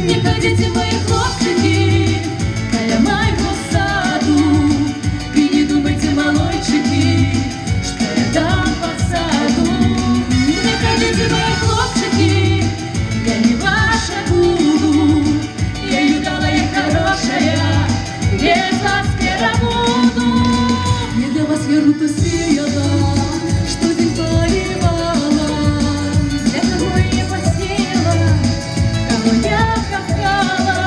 Не ходите, мои хлопчики, каля моего саду, и не думайте, малойчики, что я дам посаду. Не ходите, мои хлопчики, я не ваша буду, я юдалая хорошая, без вас буду. Не для вас я руту сеяла, что день поливала, для кого я не посеяла, кого я копала.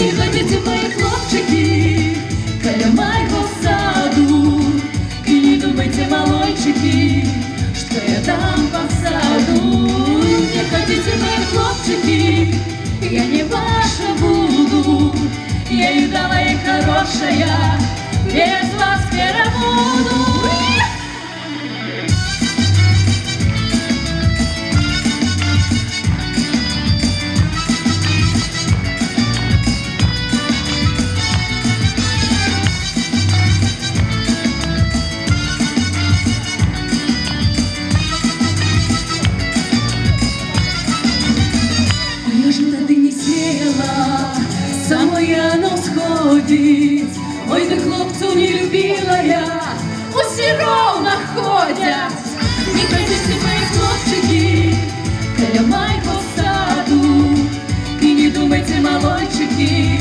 Не ходите, мои хлопчики, каля моего саду, и не думайте, малойчики, что я дам посаду. Не ходите, мои хлопчики, я не ваша буду, я юдалая хорошая, без вас буду. Я ж тады не сеяла, самое оно сходит. Ой, ты хлопцу не любила я, усе ровно ходят. Не ходите, мои хлопчики, каля моего саду, и не думайте, малойчики,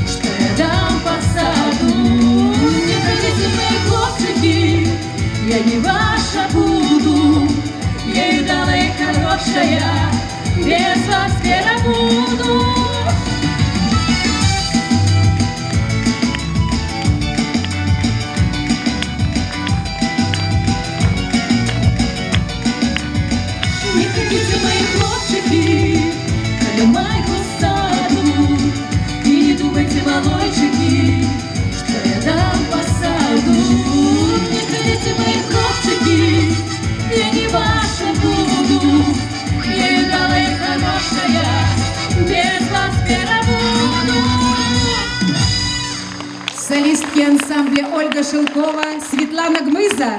что я дам посаду. Не ходите, мои хлопчики, я не ваша буду, я юдалая хорошая, без вас буду. Не ходите, мои хлопчики, каля моего саду, и не думайте, малойчики, что я дам посаду. Не ходите, мои хлопчики, я не ваша буду, я юдалая хорошая, без вас буду. Солистки ансамбля Ольга Шелкова, Светлана Гмыза.